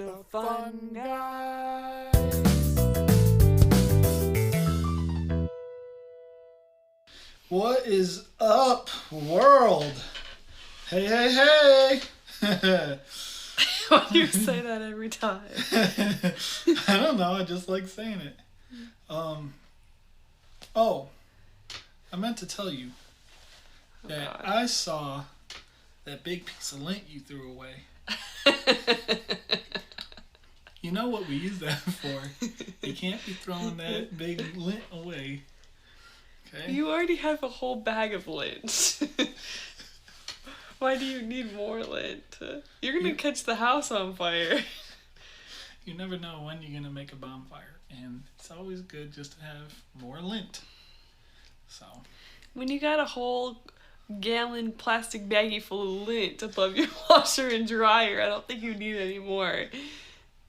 The Fun Guys. What is up, world? Hey, hey, hey! Why do you say that every time? I don't know. I just like saying it. Oh, I meant to tell you that I saw that big piece of lint you threw away. You know what we use that for. You can't be throwing that big lint away. Okay? You already have a whole bag of lint. Why do you need more lint? You're going to catch the house on fire. You never know when you're going to make a bonfire. And it's always good just to have more lint. So. When you got a whole gallon plastic baggie full of lint above your washer and dryer, I don't think you need any more.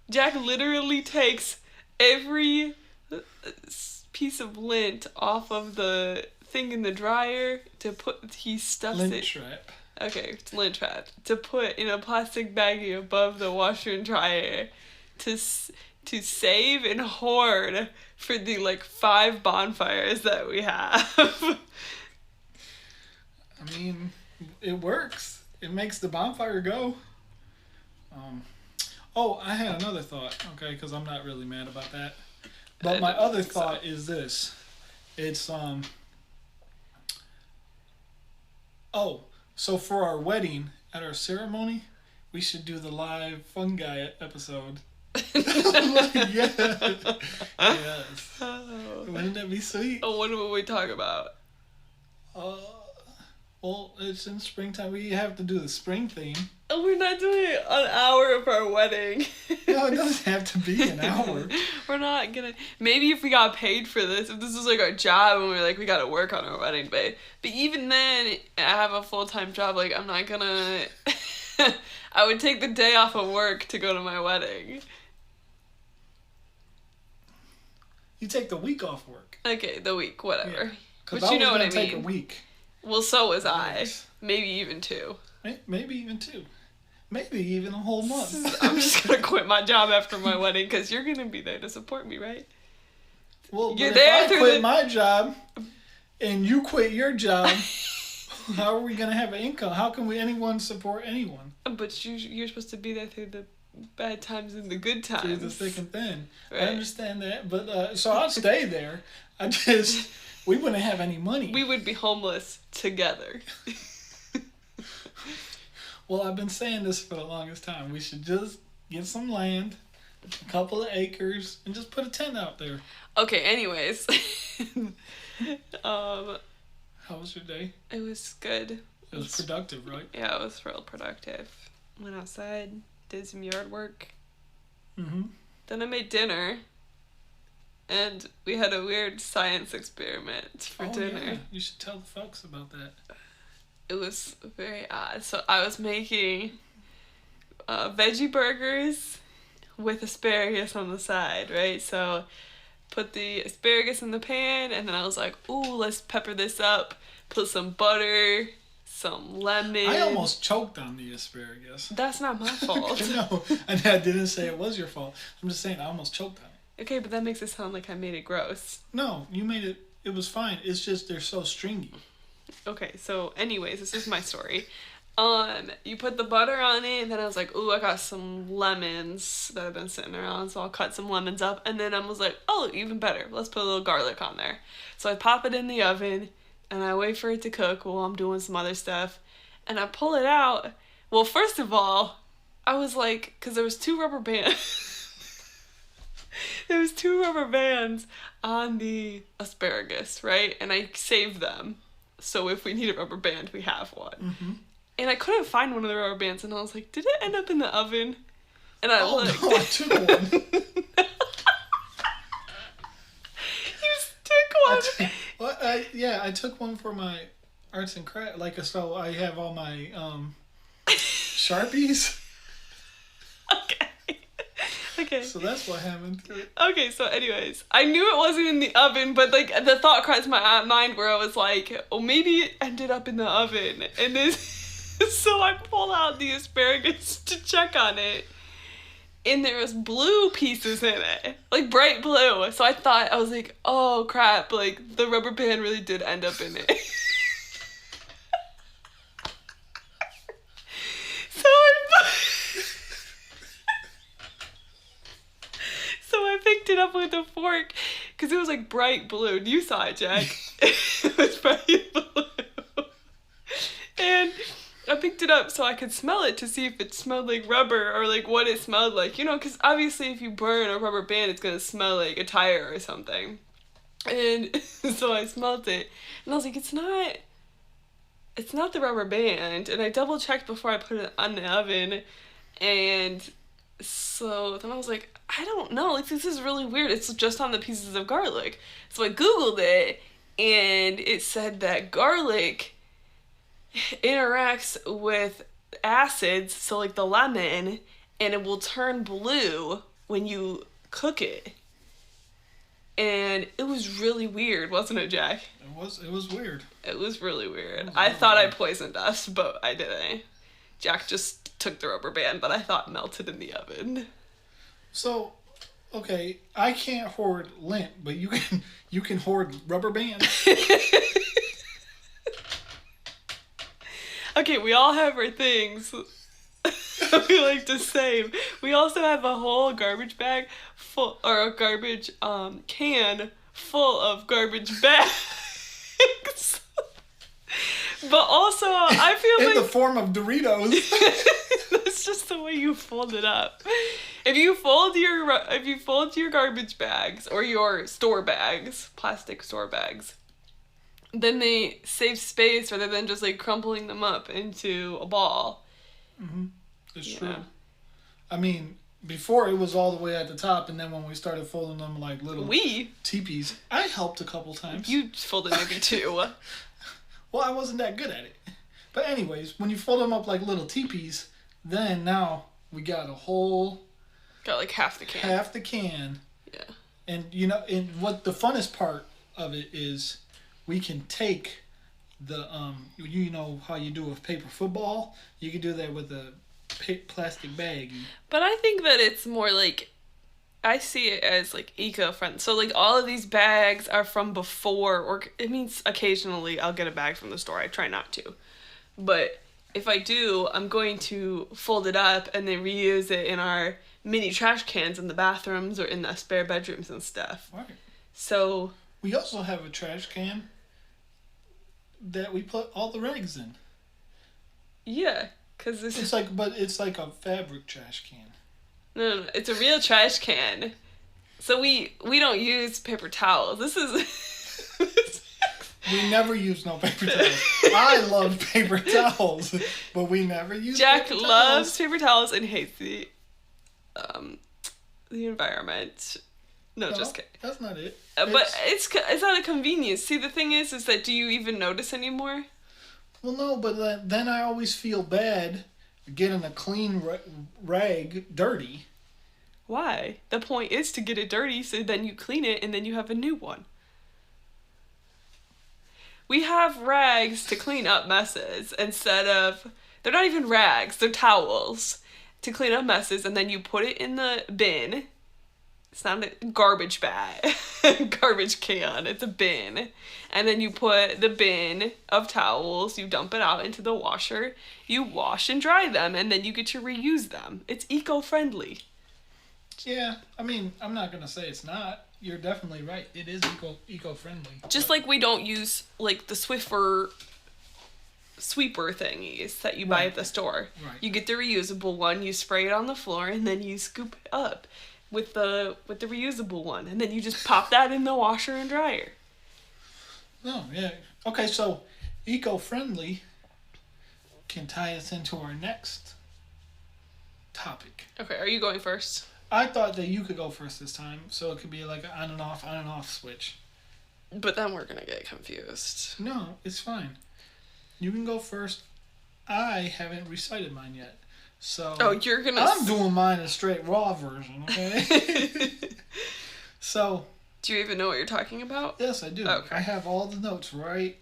Jack literally takes every piece of lint off of the thing in the dryer he stuffs lint it. Trap. Okay, it's lint trap. To put in a plastic baggie above the washer and dryer to save and hoard for the 5 bonfires that we have. I mean, it works. It makes the bonfire go. Oh, I had another thought, okay, because I'm not really mad about that. But my other thought is this. It's, so for our wedding, at our ceremony, we should do the live fungi episode. Yes. Yes. Wouldn't that be sweet? Oh, what will we talk about? Well, it's in springtime. We have to do the spring theme. Oh, we're not doing an hour of our wedding. No, it doesn't have to be an hour. We're not gonna. Maybe if we got paid for this, if this was our job and we were we gotta work on our wedding, but even then, I have a full-time job. I'm not gonna. I would take the day off of work to go to my wedding. You take the week off work. Okay, the week, whatever. Yeah. But you know what I mean. Take a week. Well, so was Yes. I. Maybe even 2. Maybe even 2. Maybe even a whole month. I'm just gonna quit my job after my wedding because you're gonna be there to support me, right? Well, you're but there if I quit my job and you quit your job, how are we gonna have an income? How can anyone support anyone? But you're supposed to be there through the bad times and the good times. Through the thick and thin. Right. I understand that, but so I'll stay there. We wouldn't have any money. We would be homeless together. Well, I've been saying this for the longest time. We should just get some land, a couple of acres, and just put a tent out there. Okay, anyways. How was your day? It was good. It was productive, right? Yeah, it was real productive. Went outside, did some yard work. Mm-hmm. Then I made dinner. And we had a weird science experiment for dinner. Yeah. You should tell the folks about that. It was very odd. So I was making veggie burgers with asparagus on the side, right? So put the asparagus in the pan, and then I was like, ooh, let's pepper this up. Put some butter, some lemon. I almost choked on the asparagus. That's not my fault. No, I didn't say it was your fault. I'm just saying I almost choked on it. Okay, but that makes it sound like I made it gross. No, you made it. It was fine. It's just they're so stringy. Okay, so anyways, this is my story. You put the butter on it, and then I was like, ooh, I got some lemons that have been sitting around, so I'll cut some lemons up. And then I was like, oh, even better. Let's put a little garlic on there. So I pop it in the oven, and I wait for it to cook while I'm doing some other stuff. And I pull it out. Well, first of all, I was like, because there was 2 rubber bands. There was 2 rubber bands on the asparagus, right? And I saved them. So if we need a rubber band, we have one. Mm-hmm. And I couldn't find one of the rubber bands, and I was like, did it end up in the oven? And I looked. No, I took one. You took one. I took one for my arts and crafts. So I have all my Sharpies. Okay. Okay. So that's what happened. Okay, so anyways, I knew it wasn't in the oven, but the thought crossed my mind where I was like, oh, maybe it ended up in the oven. And then, so I pulled out the asparagus to check on it. and there was blue pieces in it, like bright blue. So I was like, oh crap, like the rubber band really did end up in it. So I picked it up with a fork because it was like bright blue. You saw it, Jack. It was bright blue. And I picked it up so I could smell it to see if it smelled like rubber or like what it smelled like. You know, because obviously if you burn a rubber band, it's going to smell like a tire or something. And so I smelled it. And I was like, it's not the rubber band. And I double checked before I put it on the oven. And so then I was like, I don't know, like this is really weird. It's just on the pieces of garlic. So I Googled it and it said that garlic interacts with acids, so like the lemon, and it will turn blue when you cook it. And it was really weird, wasn't it, Jack? It was weird. It was really weird. I thought I poisoned us, but I didn't. Jack just took the rubber band that I thought melted in the oven. So, okay, I can't hoard lint, but you can hoard rubber bands. Okay, we all have our things we like to save. We also have a whole garbage bag full, or a garbage can full of garbage bags. But also, I feel in the form of Doritos. That's just the way you fold it up. If you fold your garbage bags or your store bags, plastic store bags, then they save space rather than just like crumpling them up into a ball. Mm-hmm. It's true. I mean, before it was all the way at the top, and then when we started folding them like little teepees, I helped a couple times. You folded maybe two. Well, I wasn't that good at it. But anyways, when you fold them up like little teepees, then now we got a whole... Got like half the can. Half the can. Yeah. And you know, and what the funnest part of it is, we can take the, you know how you do with paper football? You can do that with a plastic bag. But I think that it's more like... I see it as like eco-friendly. So like all of these bags are from before, or it means occasionally I'll get a bag from the store. I try not to. But if I do, I'm going to fold it up and then reuse it in our mini trash cans in the bathrooms or in the spare bedrooms and stuff. Right. So we also have a trash can that we put all the rags in. Yeah, because it's like a fabric trash can. No, it's a real trash can. So we don't use paper towels. This is... We never use no paper towels. I love paper towels, but we never use Jack paper towels. loves paper towels and hates the environment. No, just kidding. That's not it. But it's not a convenience. See, the thing is that do you even notice anymore? Well, no, but then I always feel bad getting a clean rag dirty. Why? The point is to get it dirty so then you clean it and then you have a new one. We have rags to clean up messes instead of... They're not even rags, they're towels to clean up messes, and then you put it in the bin. It's not a garbage bag, garbage can, it's a bin. And then you put the bin of towels, you dump it out into the washer, you wash and dry them, and then you get to reuse them. It's eco-friendly. Yeah, I mean, I'm not going to say it's not. You're definitely right. It is eco-friendly. Just like we don't use, like, the Swiffer sweeper thingies that you buy at the store. Right. You get the reusable one, you spray it on the floor, and then you scoop it up with the reusable one, and then you just pop that in the washer and dryer. Oh, yeah. Okay, so eco-friendly can tie us into our next topic. Okay, are you going first? I thought that you could go first this time, so it could be like an on and off switch. But then we're gonna get confused. No, it's fine. You can go first. I haven't recited mine yet. So you're gonna... I'm doing mine a straight raw version, okay? So... Do you even know what you're talking about? Yes, I do. Okay. I have all the notes right...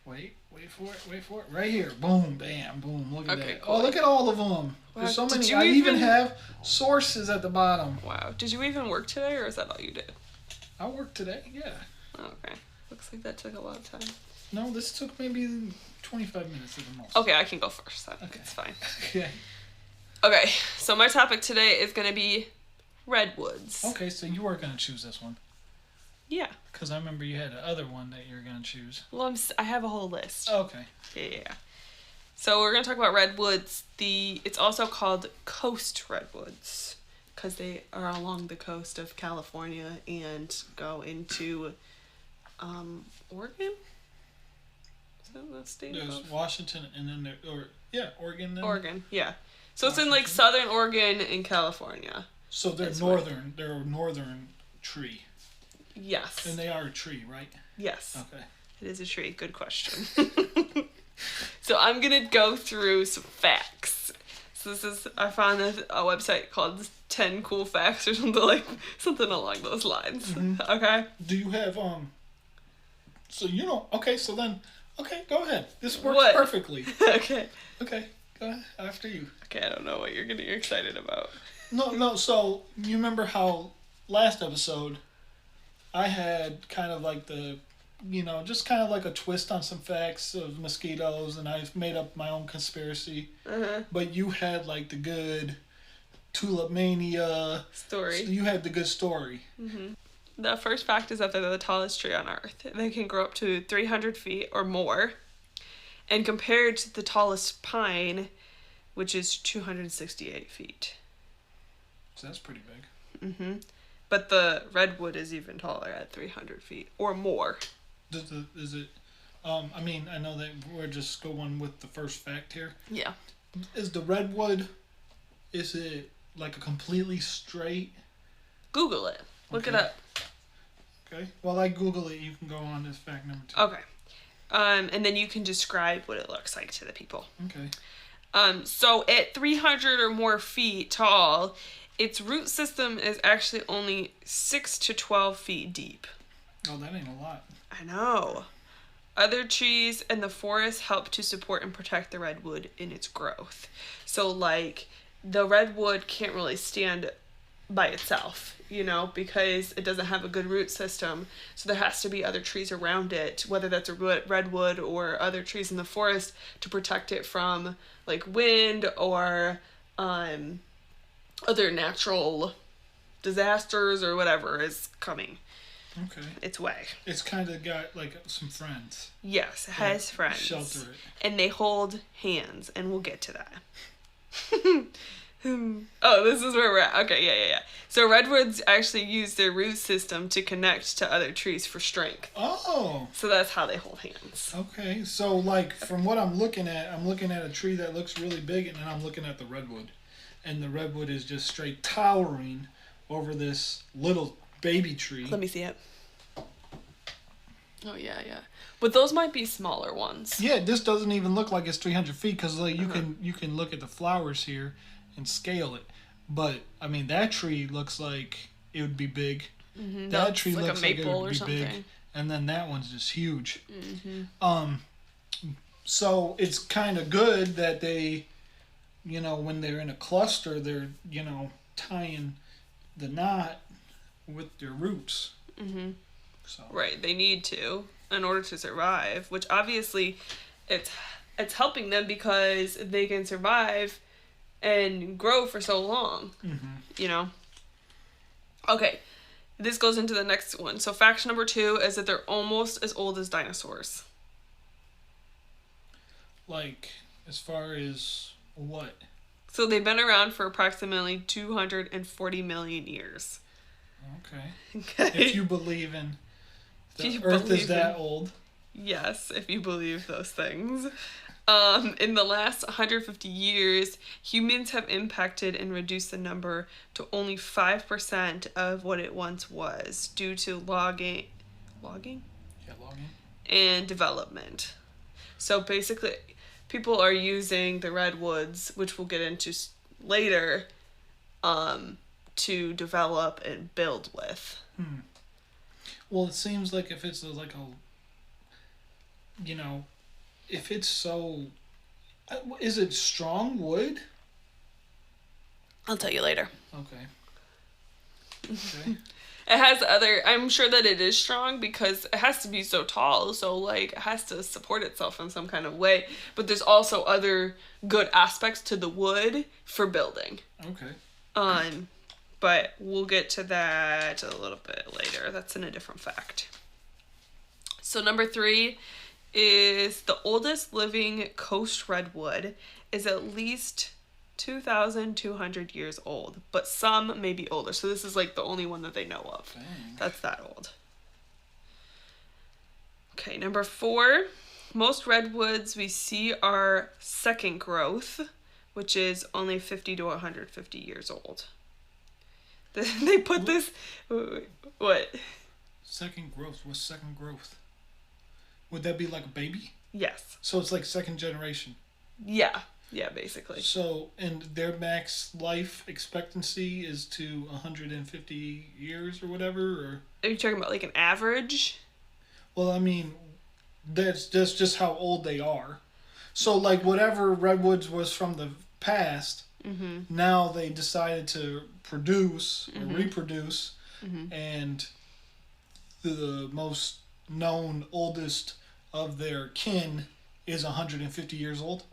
Wait. Wait for it. Wait for it. Right here. Boom, bam, boom. Look at Okay, that. cool. Oh, look at all of them. Wow. There's so Did many. you I even even- have sources at the bottom. Wow. Did you even work today, or is that all you did? I worked today. Yeah. Oh, okay. Looks like that took a lot of time. No, this took maybe 25 minutes at the most. Okay, I can go first then. Okay. It's fine. Okay. Okay, so my topic today is going to be redwoods. Okay, so you were gonna choose this one Yeah. because I remember you had the other one that you were gonna choose. Well, I have a whole list. Okay. Yeah. So we're going to talk about redwoods. It's also called coast redwoods because they are along the coast of California and go into Oregon? Is that the state There's of Washington and then Oregon. Then. Oregon, yeah. So it's in like southern Oregon and California. So they're That's northern. They're a northern tree, Yes. and they are a tree, right? Yes. Okay. It is a tree. Good question. So I'm gonna go through some facts. So I found a website called 10 Cool Facts or something along those lines. Mhm. Okay. Do you have So you know. Okay. So then. Okay. Go ahead. This works What? perfectly. Okay. Okay. Go ahead. After you. Okay. I don't know what you're getting excited about. No. So you remember how last episode I had kind of like just kind of like a twist on some facts of mosquitoes, and I made up my own conspiracy. Uh-huh. But you had like the good tulip mania. Story. You had the good story. The first fact is that they're the tallest tree on Earth. They can grow up to 300 feet or more. And compared to the tallest pine, which is 268 feet. So that's pretty big. But the redwood is even taller at 300 feet or more. Is it? I mean, I know that we're just going with the first fact here. Yeah. Is the redwood? Is it like a completely straight? Google it. Look it Okay. up. Okay. While I Google it, you can go on to fact number 2. Okay. And then you can describe what it looks like to the people. Okay. So at 300 or more feet tall, its root system is actually only 6 to 12 feet deep. Oh, that ain't a lot. I know. Other trees in the forest help to support and protect the redwood in its growth. So, like, the redwood can't really stand by itself, because it doesn't have a good root system. So there has to be other trees around it, whether that's a redwood or other trees in the forest, to protect it from, like, wind or other natural disasters or whatever is coming Okay. its way. It's kind of got like some friends. Yes, it has friends. Shelter it. And they hold hands, and we'll get to that. Oh, this is where we're at. Okay, yeah. So redwoods actually use their root system to connect to other trees for strength. Oh. So that's how they hold hands. Okay. So like from what I'm looking at a tree that looks really big, and then I'm looking at the redwood, and the redwood is just straight towering over this little baby tree. Let me see it. Oh, yeah. But those might be smaller ones. Yeah, this doesn't even look like it's 300 feet because like you can look at the flowers here and scale it. But I mean that tree looks like it would be big. Mm-hmm. That tree like looks a like it maple would or be something. big, and then that one's just huge. Mm-hmm. So it's kind of good that they, when they're in a cluster, they're tying the knot with their roots. Mm-hmm. So Right, they need to in order to survive, which obviously it's helping them because they can survive and grow for so long. Mm-hmm. Okay, this goes into the next one. So fact number 2 is that they're almost as old as dinosaurs. Like as far as what? So they've been around for approximately 240 million years. Okay. Okay. If you believe in the If you Earth believe is that old. Yes, if you believe those things. In the last 150 years, humans have impacted and reduced the number to only 5% of what it once was due to logging? Yeah, logging. And development. So basically, people are using the redwoods, which we'll get into later, to develop and build with. Well, it seems like if it's if it's so, is it strong wood? I'll tell you later. Okay. Okay. It has other, I'm sure that it is strong because it has to be so tall, so like it has to support itself in some kind of way. But there's also other good aspects to the wood for building. Okay. But we'll get to that a little bit later. That's in a different fact. So number 3 is the oldest living coast redwood is at least 2,200 years old, but some may be older. So this is like the only one that they know of. Dang. That's that old. Okay, number 4. Most redwoods we see are second growth, which is only 50 to 150 years old. They put this... What? Second growth. What's second growth? Would that be like a baby? Yes. So it's like second generation. Yeah. Yeah, basically. So, and their max life expectancy is to 150 years or whatever, or? Are you talking about like an average? Well, I mean, that's just how old they are. So, like, whatever redwoods was from the past, now they decided to produce or reproduce, and the most known oldest of their kin is 150 years old.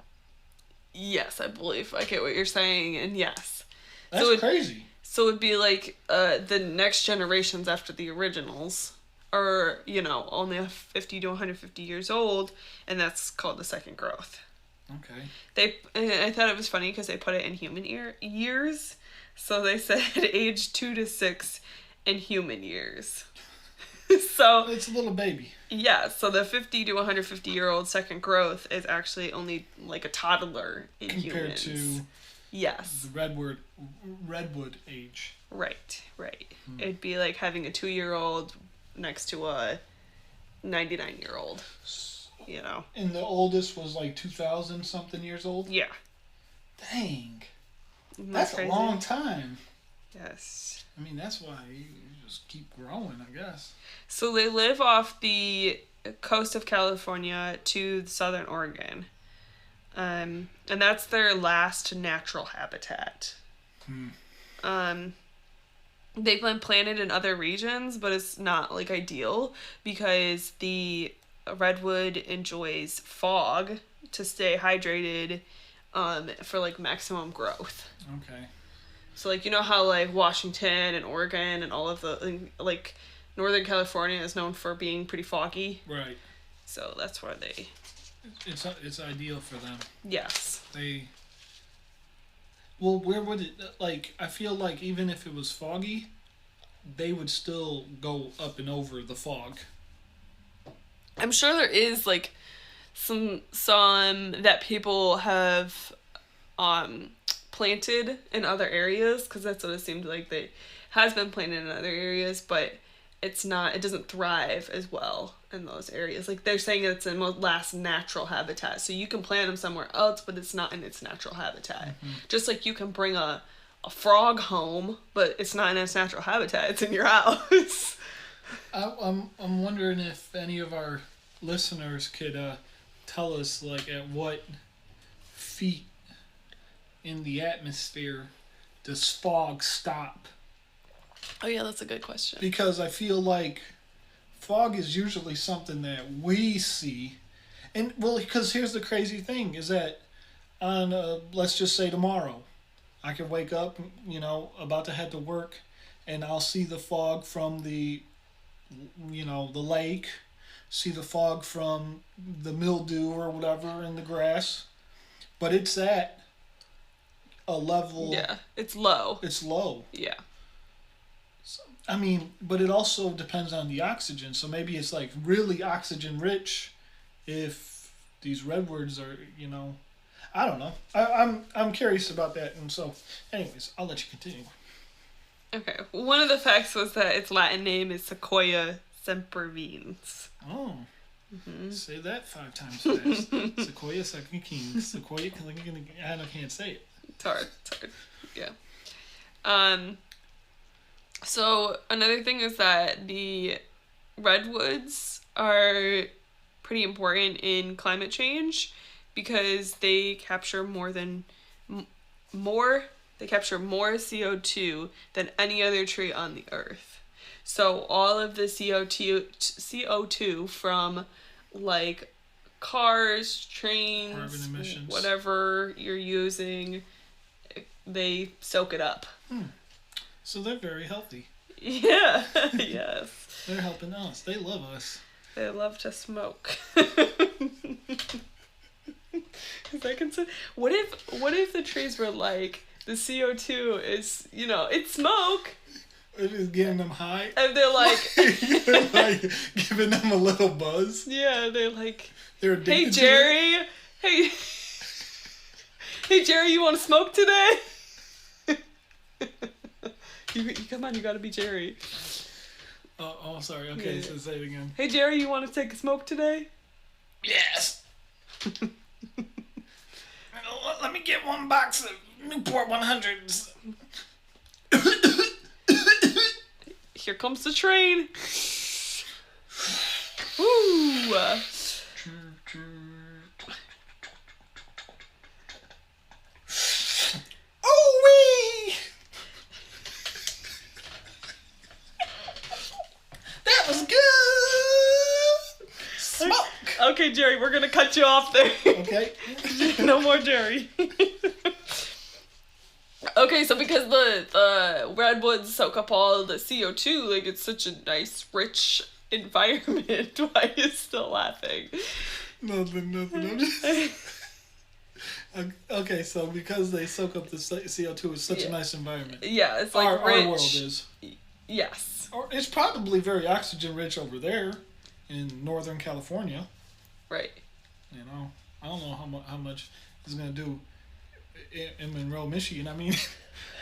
Yes, I believe I get what you're saying, and yes. That's crazy. So it'd be like the next generations after the originals are, only 50 to 150 years old, and that's called the second growth. Okay. I thought it was funny because they put it in human years, so they said age 2 to 6 in human years. So it's a little baby. Yeah, so the 50 to 150-year-old second growth is actually only like a toddler in compared humans. To yes, the redwood age. Right. It'd be like having a 2-year-old next to a 99-year-old. And the oldest was like 2,000 something years old. Yeah. Dang. That's a long time. Yes. I mean, that's why you just keep growing, I guess. So they live off the coast of California to southern Oregon. And that's their last natural habitat. They've been planted in other regions, but it's not like ideal because the redwood enjoys fog to stay hydrated for like maximum growth. Okay. So like how like Washington and Oregon and all of the like Northern California is known for being pretty foggy. Right. So that's why they. It's ideal for them. Yes. Well, where would it like? I feel like even if it was foggy, they would still go up and over the fog. I'm sure there is like some that people have planted in other areas because that's what it seemed like they has been planted in other areas, but it doesn't thrive as well in those areas. Like they're saying it's in the last natural habitat, so you can plant them somewhere else, but it's not in its natural habitat. Just like you can bring a frog home, but it's not in its natural habitat, it's in your house. I'm wondering if any of our listeners could tell us like at what feet in the atmosphere does fog stop? Oh yeah, that's a good question. Because I feel like fog is usually something that we see, and well, because here's the crazy thing is that on let's just say tomorrow, I could wake up, about to head to work, and I'll see the fog from the lake, see the fog from the mildew or whatever in the grass, but it's at a level. Yeah, it's low. It's low. Yeah. I mean, but it also depends on the oxygen. So maybe it's like really oxygen rich if these redwoods are, I don't know. I'm curious about that. And so, anyways, I'll let you continue. Okay. One of the facts was that its Latin name is Sequoia sempervirens. Oh. Say that 5 times fast. Sequoia second king. Sequoia, I can't say it. It's hard. Yeah. So another thing is that the redwoods are pretty important in climate change because they capture they capture more CO2 than any other tree on the earth. So all of the CO2 from like cars, trains, carbon emissions, whatever you're using, they soak it up. So they're very healthy. Yeah. Yes. They're helping us. They love us. They love to smoke. Is that considered? What if the trees were like the CO2 is, it's smoke. It is getting them high. And they're like like giving them a little buzz. Yeah, they're like, they're addicted hey Jerry, hey Jerry, you want to smoke today? you come on, you gotta be Jerry. Oh, sorry. Okay, so say it again. Hey Jerry, you want to take a smoke today? Yes. Let me get one box of Newport 100s. Here comes the train. Woo! Oh wee! That was good. Smoke. Okay, Jerry, we're gonna cut you off there. Okay. No more Jerry. Okay, so because the redwoods soak up all the CO2, like it's such a nice, rich environment. Why are you still laughing? Nothing. I'm just... Okay, so because they soak up the CO2, it's such a nice environment. Yeah, it's like our rich. Our world is. Yes. Or it's probably very oxygen rich over there in Northern California. Right. I don't know how much it's gonna do in Monroe, Michigan. I mean,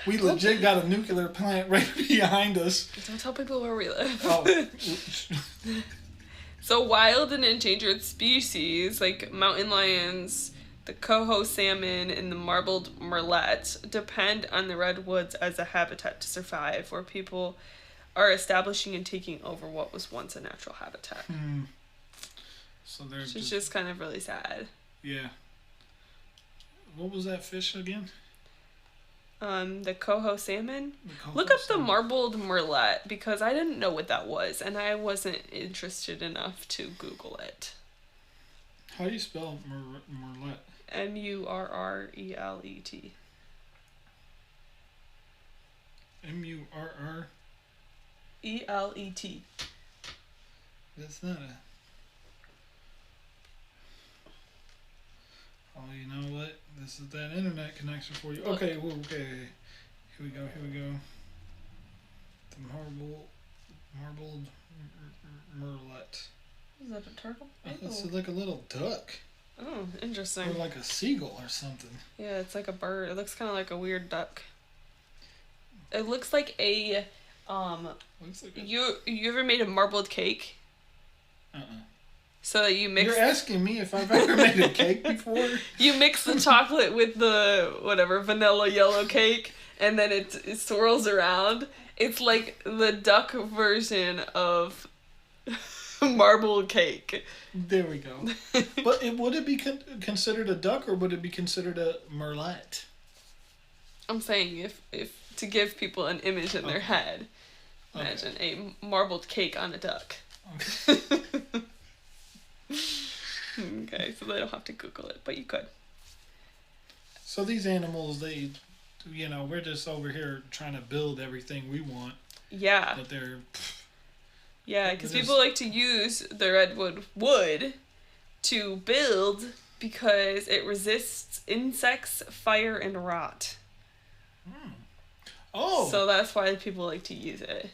we legit got a nuclear plant right behind us. Don't tell people where we live. Oh. So wild and endangered species like mountain lions, the coho salmon, and the marbled murrelet depend on the redwoods as a habitat to survive, where people are establishing and taking over what was once a natural habitat. So they're It's just kind of really sad. Yeah. What was that fish again? The coho salmon. Look up the marbled murrelet because I didn't know what that was and I wasn't interested enough to Google it. How do you spell murrelet? Murrelet. Murr. ELET. That's not a... Oh, you know what? This is that internet connection for you. Okay, okay. Here we go. The marbled murrelet. Is that a turtle? It's like a little duck. Oh, interesting. Or like a seagull or something. Yeah, it's like a bird. It looks kind of like a weird duck. It looks like a You ever made a marbled cake? So that you mix. You're asking me if I've ever made a cake before? You mix the chocolate with the vanilla yellow cake, and then it swirls around. It's like the duck version of marbled cake. There we go. But would it be considered a duck or would it be considered a murrelet? I'm saying if to give people an image in their head, imagine a marbled cake on a duck. Okay. Okay, so they don't have to Google it, but you could. So these animals, we're just over here trying to build everything we want. Yeah. But they're... Yeah, because people like to use the redwood wood to build because it resists insects, fire, and rot. Oh! So that's why people like to use it.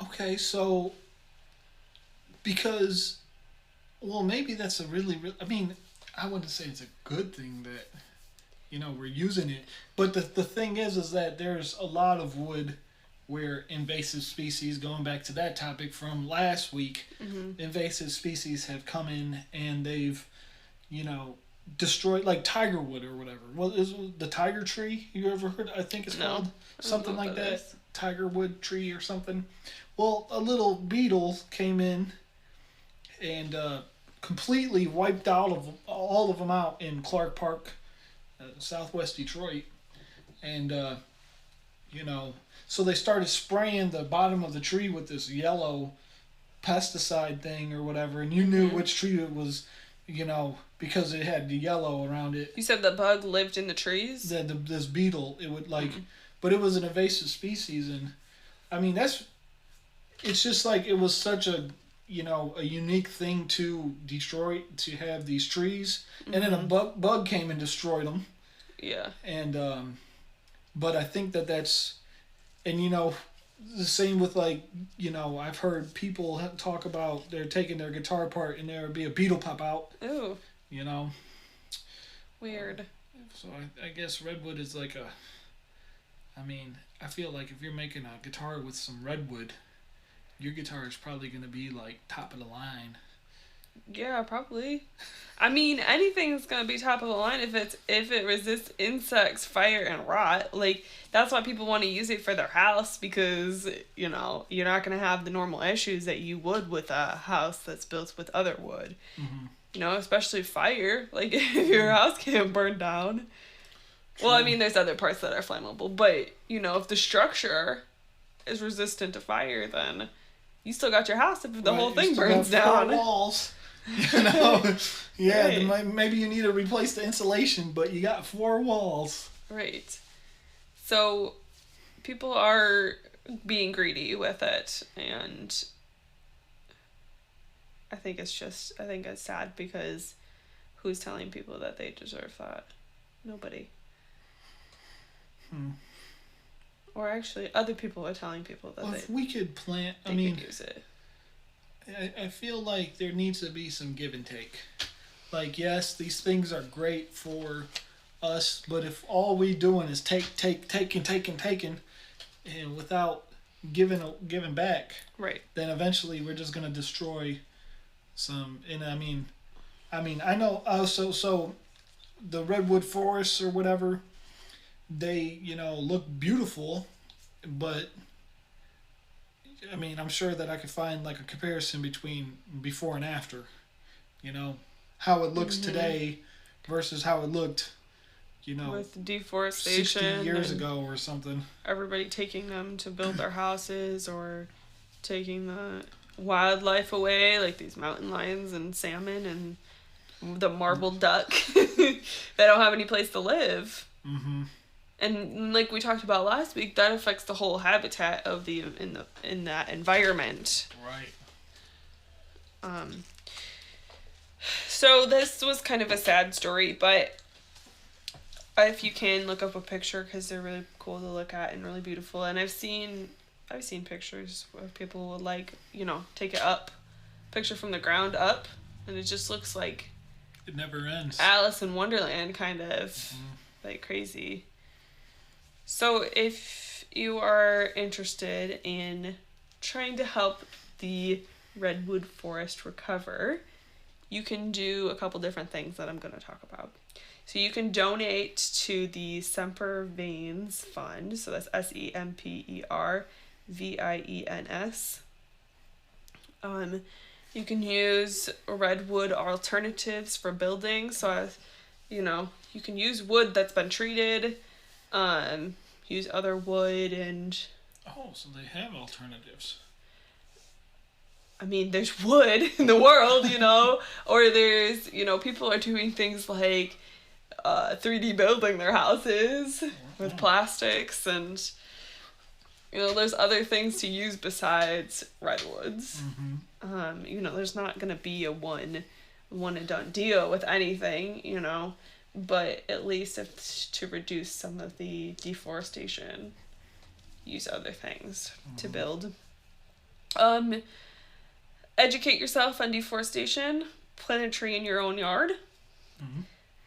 Okay, so... Because... Well, maybe that's a really... I mean, I wouldn't say it's a good thing that, we're using it. But the thing is that there's a lot of wood where invasive species, going back to that topic from last week, invasive species have come in and they've, destroyed, like tiger wood or whatever. Well, is the tiger tree, you ever heard? I think it's called something like that. Tiger wood tree or something. Well, a little beetle came in and completely wiped out of all of them out in Clark Park, Southwest Detroit, and you know, so they started spraying the bottom of the tree with this yellow pesticide thing or whatever, and you knew which tree it was, you know, because it had the yellow around it. You said the bug lived in the trees? This beetle, it would like, but it was an invasive species, and I mean it's just like it was such a, you know, a unique thing to Detroit to have these trees, and then a bug came and destroyed them. Yeah. And but I think that's, and you know, the same with like, you know, I've heard people talk about they're taking their guitar apart and there would be a beetle pop out. Ooh. You know. Weird. So I guess redwood is like I mean, I feel like if you're making a guitar with some redwood, your guitar is probably going to be like top of the line. Yeah, probably. I mean, anything's gonna be top of the line if it resists insects, fire, and rot. Like, that's why people want to use it for their house, because, you know, you're not gonna have the normal issues that you would with a house that's built with other wood. Mm-hmm. You know, especially fire. Like, if your house can't burn down. True. Well, I mean, there's other parts that are flammable, but, you know, if the structure is resistant to fire, then you still got your house if the whole thing burns down. 4 walls. You know, yeah, right. Maybe you need to replace the insulation, but you got 4 walls. Right. So, people are being greedy with it, and I think it's sad, because who's telling people that they deserve that? Nobody. Or actually, other people are telling people that if we could plant, could use it. I feel like there needs to be some give and take. Like, yes, these things are great for us, but if all we doing is taking, and without giving back, right, then eventually we're just gonna destroy some. And I mean, I know. So the redwood forests or whatever, they, you know, look beautiful, but I mean, I'm sure that I could find like a comparison between before and after, you know, how it looks today versus how it looked, you know, with deforestation 60 years ago or something. Everybody taking them to build their houses, or taking the wildlife away, like these mountain lions and salmon and the marble duck. They don't have any place to live. Mm-hmm. And like we talked about last week, that affects the whole habitat of in that environment. Right. So this was kind of a sad story, but if you can look up a picture, because they're really cool to look at and really beautiful. And I've seen pictures where people would, like, you know, take it up, picture from the ground up, and it just looks like it never ends. Alice in Wonderland, kind of, like crazy. So if you are interested in trying to help the redwood forest recover, you can do a couple different things that I'm going to talk about. So you can donate to the Semper Vines Fund. So that's SEMPERVIENS. You can use redwood alternatives for building. So, you know, you can use wood that's been treated. Use other wood and... Oh, so they have alternatives. I mean, there's wood in the world, you know, or there's, you know, people are doing things like 3D building their houses with plastics, and, you know, there's other things to use besides redwoods. You know, there's not going to be a one and done deal with anything, you know. But at least if to reduce some of the deforestation, use other things to build. Educate yourself on deforestation. Plant a tree in your own yard.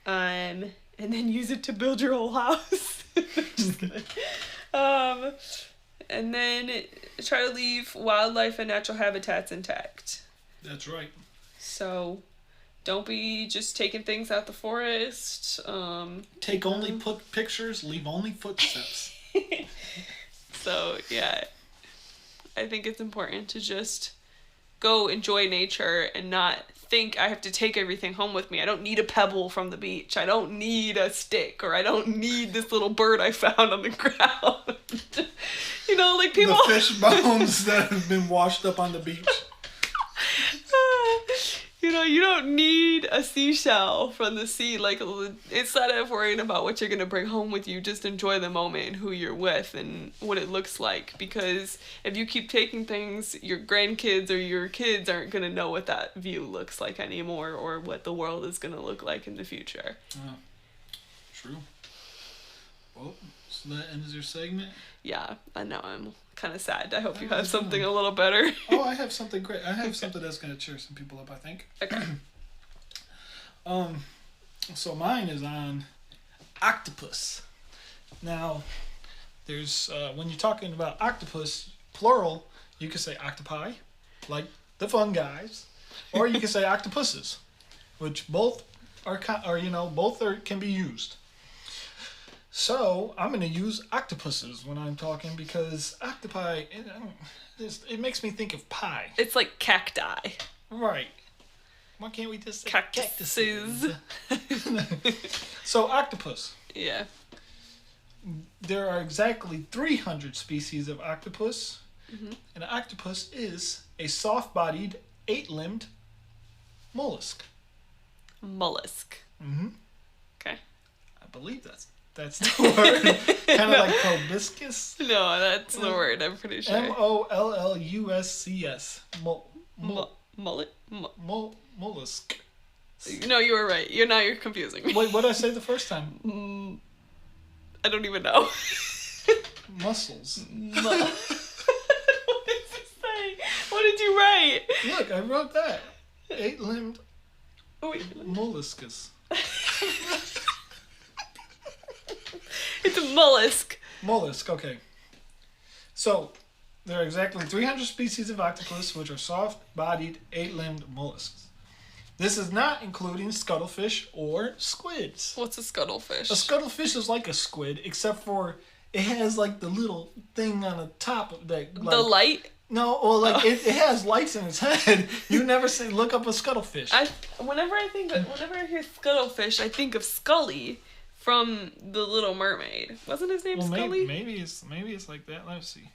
And then use it to build your whole house. Just kidding. And then try to leave wildlife and natural habitats intact. That's right. So... don't be just taking things out the forest. Take only pictures, leave only footsteps. So, yeah. I think it's important to just go enjoy nature and not think I have to take everything home with me. I don't need a pebble from the beach. I don't need a stick, or I don't need this little bird I found on the ground. You know, like people... The fish bones that have been washed up on the beach. You know, you don't need a seashell from the sea. Like, instead of worrying about what you're going to bring home with you, just enjoy the moment and who you're with and what it looks like. Because if you keep taking things, your grandkids or your kids aren't going to know what that view looks like anymore, or what the world is going to look like in the future. True. Well, so that ends your segment? Yeah, I know. I'm kind of sad. I hope you have something a little better. Oh, I have something great. I have something that's going to cheer some people up, I think. Okay. So mine is on octopus. Now, there's when you're talking about octopus, plural, you can say octopi, like the fun guys, or you can say octopuses, which both can be used. So I'm going to use octopuses when I'm talking, because octopi, it makes me think of pie. It's like cacti. Right. Why can't we just say cactuses? So octopus. Yeah. There are exactly 300 species of octopus. Mm-hmm. And an octopus is a soft-bodied, 8-limbed mollusk. Mollusk. Mm-hmm. Okay. I believe that's the word. Kind of like proboscis. No, that's the word, I'm pretty sure. molluscs. Mollusk. No, you were right. You're confusing me. Wait, what did I say the first time? I don't even know. Mussels. What does it say? What did you write? Look, I wrote that. 8-limbed molluscus. It's a mollusk. Mollusk, okay. So, there are exactly 300 species of octopus, which are soft-bodied, 8-limbed mollusks. This is not including scuttlefish or squids. What's a scuttlefish? A scuttlefish is like a squid, except for it has like the little thing on the top of that. Like, the light? No, well, like it has lights in its head. You never look up a scuttlefish. Whenever I hear scuttlefish, I think of Scully from The Little Mermaid. Wasn't his name Scully? Maybe it's like that. Let's see.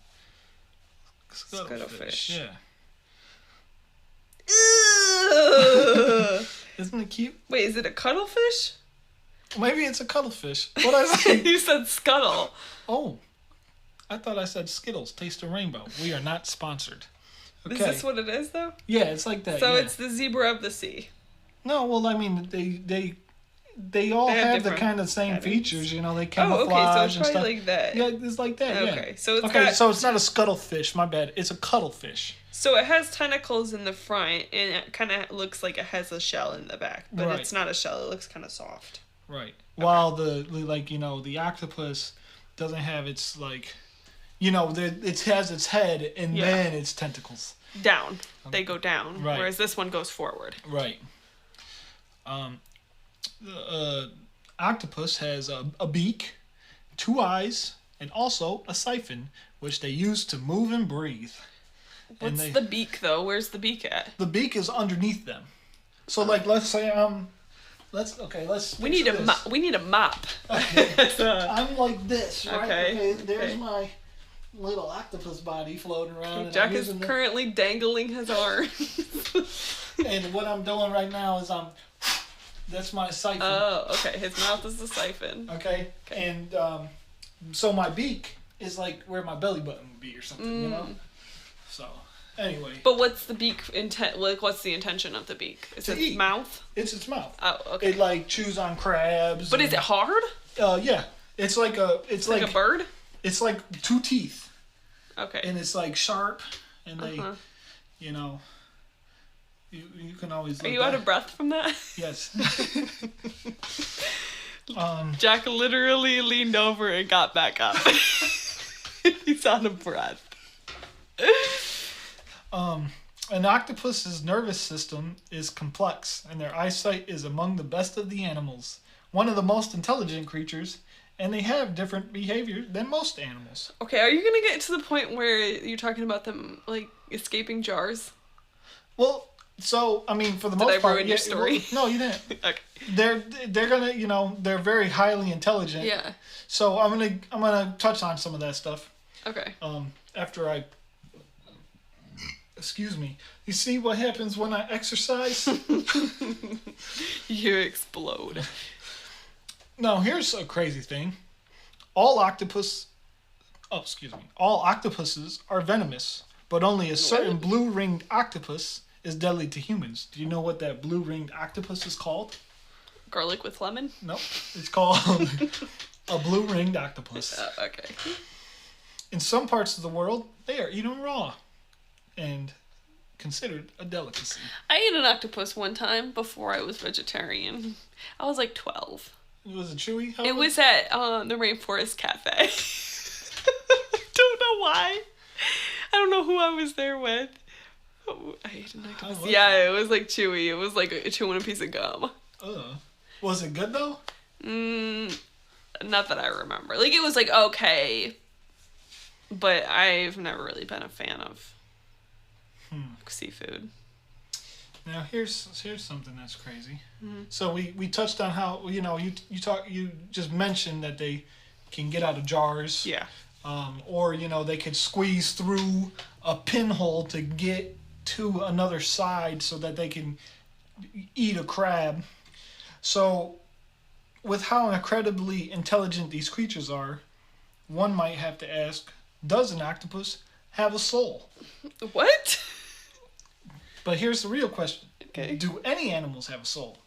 Scuttlefish. Yeah. Isn't it cute? Wait, is it a cuttlefish? Maybe it's a cuttlefish. What I say? You said scuttle. Oh, I thought I said Skittles. Taste of rainbow. We are not sponsored. Okay. Is this what it is, though? Yeah, it's like that. So yeah. it's the zebra of the sea. No, well, I mean, they all have the kind of same features, you know. They camouflage so it's and stuff. probably like that. Yeah, it's like that. Okay, yeah. so so it's not a scuttlefish. My bad. It's a cuttlefish. So it has tentacles in the front, and it kind of looks like it has a shell in the back, but It's not a shell. It looks kind of soft. Right. Okay. While the octopus doesn't have its it has its head and then its tentacles. Down. They go down. Right. Whereas this one goes forward. Right. The octopus has a beak, 2 eyes, and also a siphon, which they use to move and breathe. What's the beak, though? Where's the beak at? The beak is underneath them. So, let's say We need a mop. Okay. I'm like this, right? Okay. There's my little octopus body floating around. Jack is currently dangling his arm. And what I'm doing right now is that's my siphon. Oh, okay. His mouth is the siphon. Okay. And so my beak is like where my belly button would be or something, you know? So, anyway. But what's the beak intent? Like, what's the intention of the beak? Is it its mouth? It's its mouth. Oh, okay. It chews on crabs. But is it hard? Yeah. It's like a a bird? It's like 2 teeth. Okay. And it's like sharp, and they, you can always. Are you out of breath from that? Yes. Jack literally leaned over and got back up. He's out of breath. An octopus's nervous system is complex, and their eyesight is among the best of the animals. One of the most intelligent creatures, and they have different behavior than most animals. Okay, are you gonna get to the point where you're talking about them like escaping jars? Well, so I mean, for the Did most I part, ruin your story? Well, no, you didn't. Okay. They're gonna, they're very highly intelligent. Yeah. So I'm gonna touch on some of that stuff. Okay. After I. Excuse me. You see what happens when I exercise? You explode. Now, here's a crazy thing. All octopuses are venomous, but only a certain blue-ringed octopus is deadly to humans. Do you know what that blue-ringed octopus is called? Garlic with lemon? Nope. It's called a blue-ringed octopus. Okay. In some parts of the world, they are eaten raw and considered a delicacy. I ate an octopus one time before I was vegetarian. I was like 12. Was it chewy? It was at the Rainforest Cafe. Don't know why. I don't know who I was there with. Oh, I ate an octopus. Yeah, it was like chewy. It was like chewing a piece of gum. Was it good though? Not that I remember. Like, it was like okay, but I've never really been a fan of seafood. Now here's something that's crazy. Mm-hmm. So we touched on how you just mentioned that they can get out of jars. Yeah. Or they could squeeze through a pinhole to get to another side so that they can eat a crab. So with how incredibly intelligent these creatures are, one might have to ask, does an octopus have a soul? What? But here's the real question. Okay. Do any animals have a soul?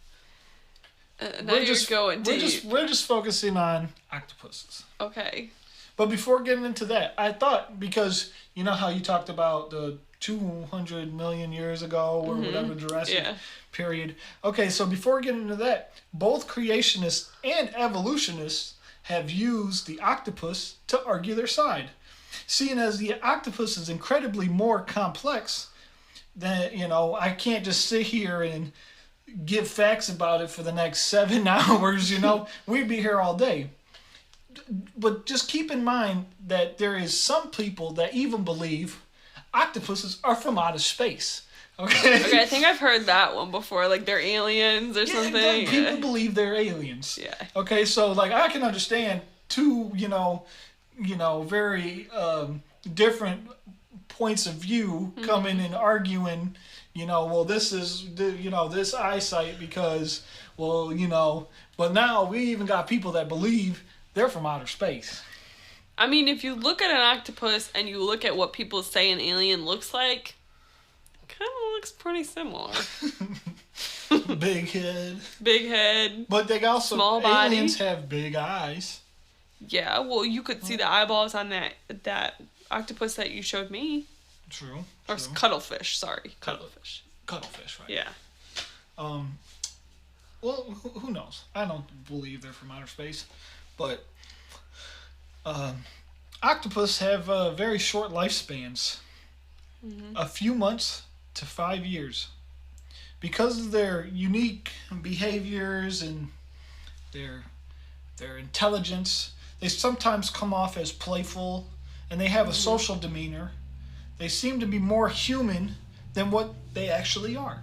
Now you're going deep. We're just focusing on octopuses. Okay. But before getting into that, I thought, because you know how you talked about the 200 million years ago or whatever Jurassic period. Okay, so before getting into that, both creationists and evolutionists have used the octopus to argue their side. Seeing as the octopus is incredibly more complex, then, I can't just sit here and give facts about it for the next 7 hours, We'd be here all day. But just keep in mind that there is some people that even believe octopuses are from outer space. Okay, I think I've heard that one before, like they're aliens or something. People believe they're aliens. Yeah. Okay, so like I can understand two, very different points of view coming and arguing, well, this is, this eyesight because, but now we even got people that believe they're from outer space. I mean, if you look at an octopus and you look at what people say an alien looks like, it kind of looks pretty similar. Big head. Big head. But they also, small body. Aliens have big eyes. Yeah, well, you could see the eyeballs on that octopus that you showed me. True. Or cuttlefish, sorry. Cuttlefish. Cuttlefish, right. Yeah. Well, who knows? I don't believe they're from outer space. But octopus have very short lifespans. A few months to 5 years. Because of their unique behaviors and their intelligence, they sometimes come off as playful, and they have a social demeanor. They seem to be more human than what they actually are.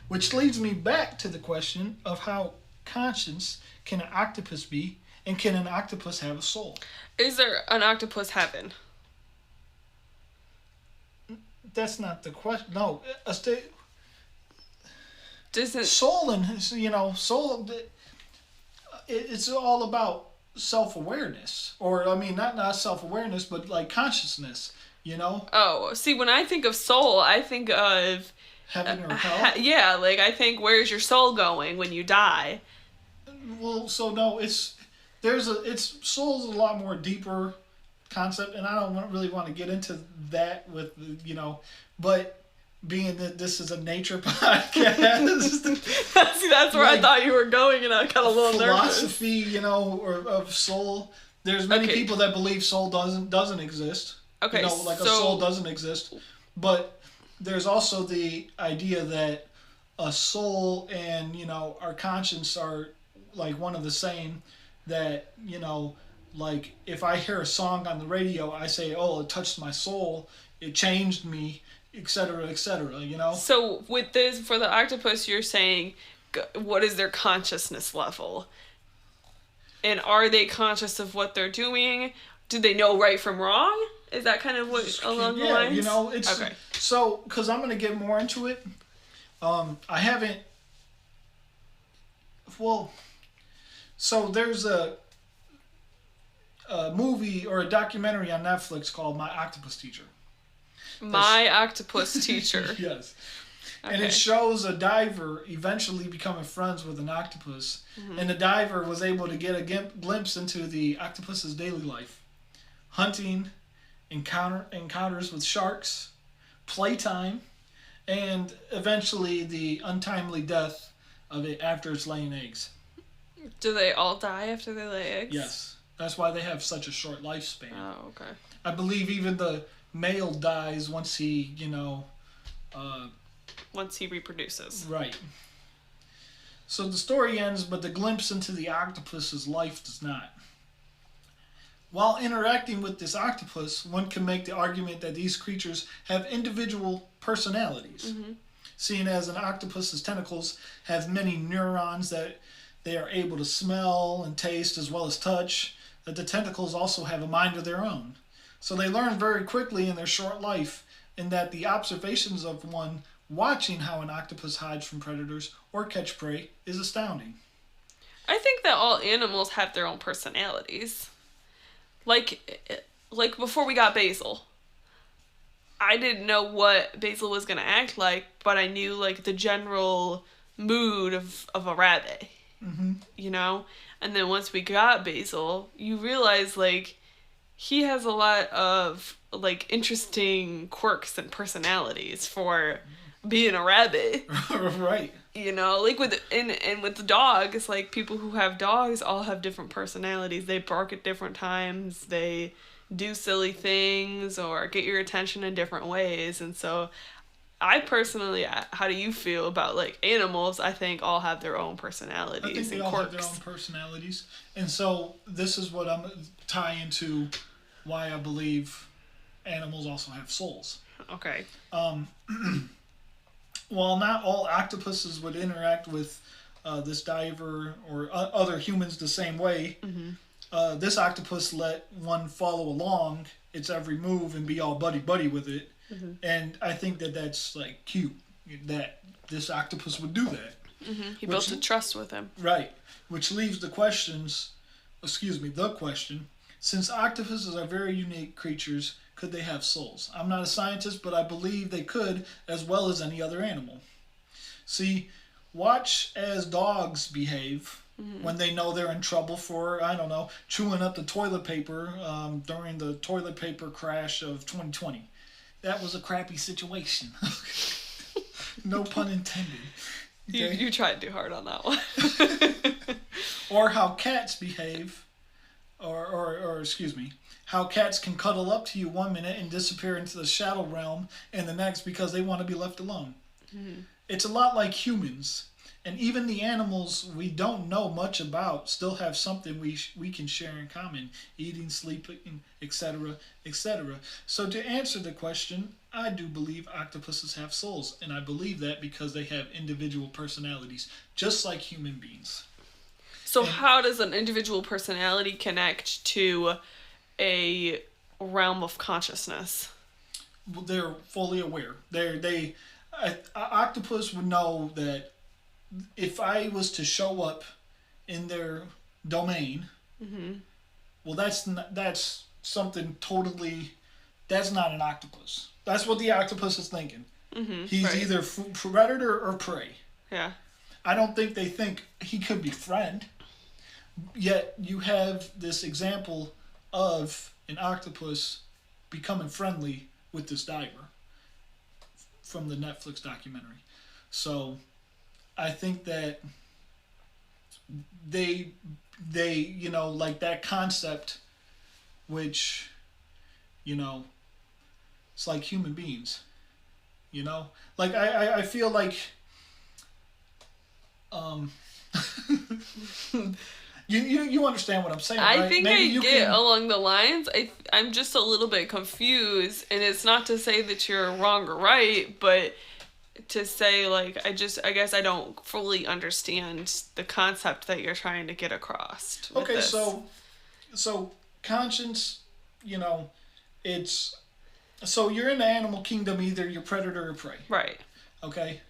Which leads me back to the question of how conscious can an octopus be, and can an octopus have a soul? Is there an octopus heaven? That's not the question. No, soul and soul. It's all about self-awareness, or I mean, not self-awareness, but like consciousness. Oh, see, when I think of soul, I think of heaven or hell. Yeah, like I think, where's your soul going when you die? Well, so no, soul's a lot more deeper concept, and I don't really want to get into that with but being that this is a nature podcast. See, that's where I thought you were going, and I got a little philosophy, nervous. or of soul. There's many people that believe soul doesn't exist. Okay, a soul doesn't exist, but there's also the idea that a soul and our conscience are like one of the same. That like if I hear a song on the radio, I say, oh, it touched my soul, it changed me, et cetera, you know? So with this, for the octopus, you're saying, what is their consciousness level? And are they conscious of what they're doing? Do they know right from wrong? Is that kind of what along the lines? Yeah, you know, it's... Okay. So, because I'm going to get more into it, I haven't... Well, so there's a movie or a documentary on Netflix called My Octopus Teacher. My Octopus Teacher. Yes. Okay. And it shows a diver eventually becoming friends with an octopus. Mm-hmm. And the diver was able to get a glimpse into the octopus's daily life. Hunting, encounters with sharks, playtime, and eventually the untimely death of it after it's laying eggs. Do they all die after they lay eggs? Yes. That's why they have such a short lifespan. Oh, okay. I believe even the male dies once he, once he reproduces. Right. So the story ends, but the glimpse into the octopus's life does not. While interacting with this octopus, one can make the argument that these creatures have individual personalities. Mm-hmm. Seeing as an octopus's tentacles have many neurons that they are able to smell and taste as well as touch, that the tentacles also have a mind of their own. So they learn very quickly in their short life, and that the observations of one watching how an octopus hides from predators or catch prey is astounding. I think that all animals have their own personalities. Like before we got Basil, I didn't know what Basil was going to act like, but I knew like the general mood of a rabbit. Mm-hmm. You know? And then once we got Basil, you realize like he has a lot of like interesting quirks and personalities for being a rabbit. Right. You know, like with the dog, it's like people who have dogs all have different personalities. They bark at different times. They do silly things or get your attention in different ways. And so I personally, how do you feel about like animals? I think all have their own personalities. I think they all have their own personalities. And so this is what I'm going to tie into why I believe animals also have souls. Okay. While not all octopuses would interact with this diver or other humans the same way, mm-hmm. This octopus let one follow along its every move and be all buddy-buddy with it. Mm-hmm. And I think that that's like cute, that this octopus would do that. Mm-hmm. He built a trust with him. Right. Which leaves the question, since octopuses are very unique creatures, could they have souls? I'm not a scientist, but I believe they could, as well as any other animal. See, watch as dogs behave mm-hmm. when they know they're in trouble for, I don't know, chewing up the toilet paper during the toilet paper crash of 2020. That was a crappy situation. No pun intended. Okay? You tried too hard on that one. Or how cats behave, or excuse me, how cats can cuddle up to you one minute and disappear into the shadow realm in the next because they want to be left alone. Mm-hmm. It's a lot like humans. And even the animals we don't know much about still have something we can share in common. Eating, sleeping, etc., etc. So to answer the question, I do believe octopuses have souls. And I believe that because they have individual personalities, just like human beings. So how does an individual personality connect to a realm of consciousness? Well, they're fully aware. Octopus would know that if I was to show up in their domain, mm-hmm. well, that's something totally. That's not an octopus. That's what the octopus is thinking. Mm-hmm, He's either predator or prey. Yeah. I don't think they think he could be friend. Yet you have this example of an octopus becoming friendly with this diver from the Netflix documentary. So I think that they like that concept, which, it's like human beings, like I feel like You understand what I'm saying, I right? think Maybe I get along the lines. I'm just a little bit confused, and it's not to say that you're wrong or right, but to say like I guess I don't fully understand the concept that you're trying to get across. Okay, this. so conscience, you know, it's so you're in the animal kingdom, either you're predator or prey. Right. Okay.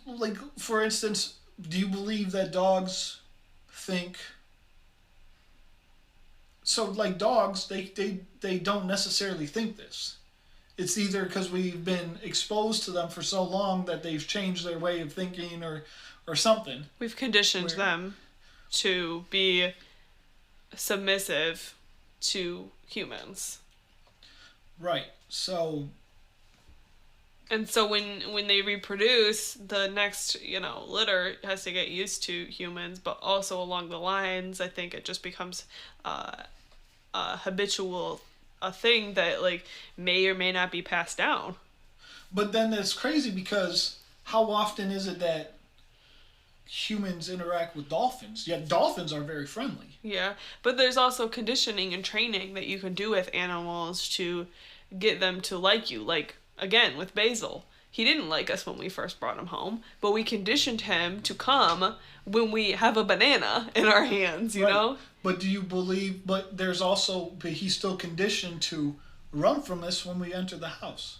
Like, for instance, do you believe that dogs think? So, like dogs, they don't necessarily think this. It's either because we've been exposed to them for so long that they've changed their way of thinking, or something. We've conditioned them to be submissive to humans. Right. So. And so when they reproduce, the next, litter has to get used to humans, but also along the lines, I think it just becomes habitual, a thing that like may or may not be passed down. But then it's crazy because how often is it that humans interact with dolphins? Yet dolphins are very friendly. Yeah, but there's also conditioning and training that you can do with animals to get them to like you. Like, again, with Basil. He didn't like us when we first brought him home, but we conditioned him to come when we have a banana in our hands, you know? But do you believe, but he's still conditioned to run from us when we enter the house.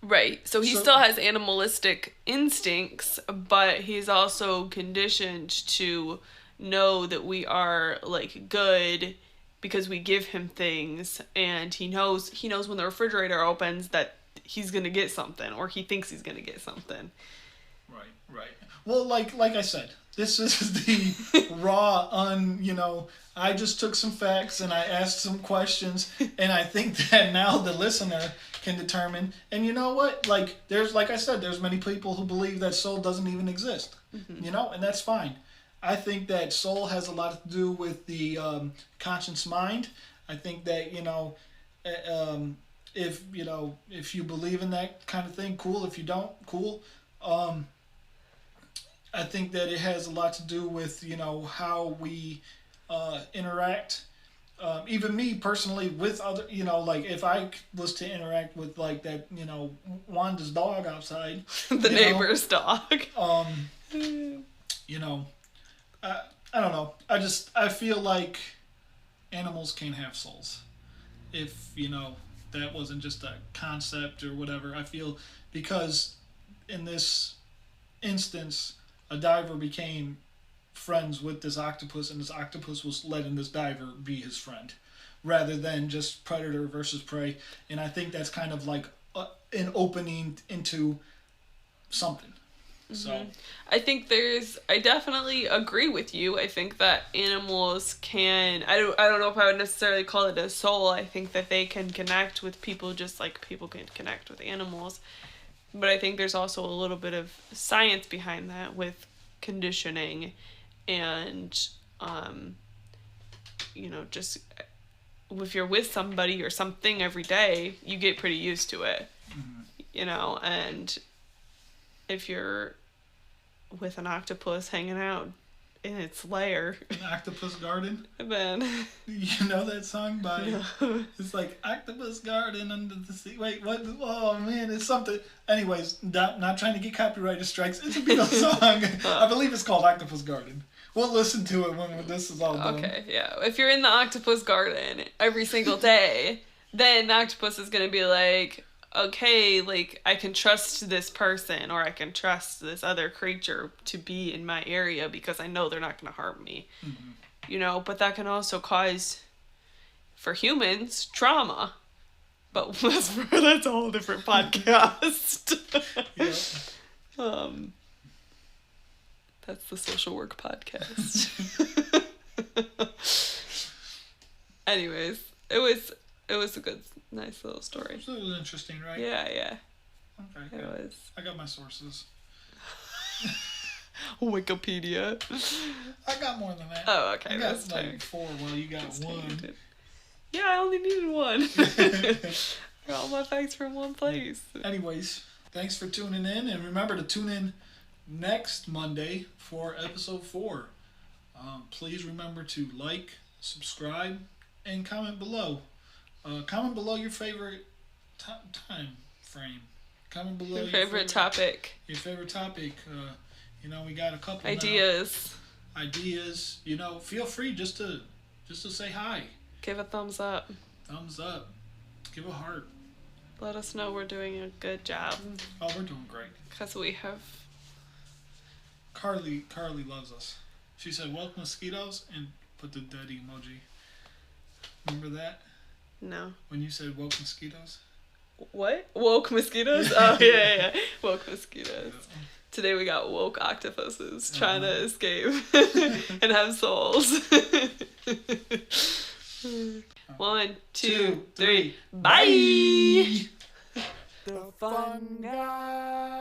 Right. So he still has animalistic instincts, but he's also conditioned to know that we are like good because we give him things, and he knows when the refrigerator opens that he's going to get something, or he thinks he's going to get something. Right. Well, like I said, this is the raw, I just took some facts and I asked some questions, and I think that now the listener can determine. And you know what? Like I said, there's many people who believe that soul doesn't even exist, and that's fine. I think that soul has a lot to do with the conscious mind. I think that, if you believe in that kind of thing, cool. If you don't, cool. I think that it has a lot to do with, how we interact. Even me personally with other, like if I was to interact with like that, Wanda's dog outside. The neighbor's dog. I don't know. I feel like animals can have souls. If, that wasn't just a concept or whatever. I feel because in this instance, a diver became friends with this octopus, and this octopus was letting this diver be his friend rather than just predator versus prey. And I think that's kind of like an opening into something. So I think I definitely agree with you. I think that animals can, I don't know if I would necessarily call it a soul. I think that they can connect with people just like people can connect with animals. But I think there's also a little bit of science behind that with conditioning and, just if you're with somebody or something every day, you get pretty used to it, and if you're with an octopus hanging out in its lair. An octopus garden? Then. You know that song by... No. It's like, Octopus Garden Under the Sea. Wait, what? Oh, man, it's something... Anyways, not trying to get copyrighted strikes. It's a Beatles song. I believe it's called Octopus Garden. We'll listen to it when this is all done. Okay, yeah. If you're in the octopus garden every single day, then the octopus is going to be like... okay, like, I can trust this person or I can trust this other creature to be in my area because I know they're not going to harm me. Mm-hmm. But that can also cause, for humans, trauma. But that's a whole different podcast. Yeah. That's the social work podcast. Anyways, it was a good... nice little story. It was interesting, right? Yeah. Okay. It was. I got my sources. Wikipedia. I got more than that. Oh, okay. I got like 4 while you got 1. Yeah, I only needed 1. Got all my facts from one place. Anyways, thanks for tuning in, and remember to tune in next Monday for episode 4. Please remember to like, subscribe, and comment below. Comment below your favorite time frame. Comment below Your favorite topic. Your favorite topic. We got a couple ideas. Ideas. Feel free just to say hi. Give a thumbs up. Thumbs up. Give a heart. Let us know we're doing a good job. Oh, we're doing great. Because we have... Carly loves us. She said, "Woke mosquitoes," and put the dead emoji. Remember that? No. When you said woke mosquitoes? What? Woke mosquitoes? Oh, yeah. Woke mosquitoes. Yeah. Today we got woke octopuses trying to escape and have souls. 1, 2, 3. Bye! The fun guy.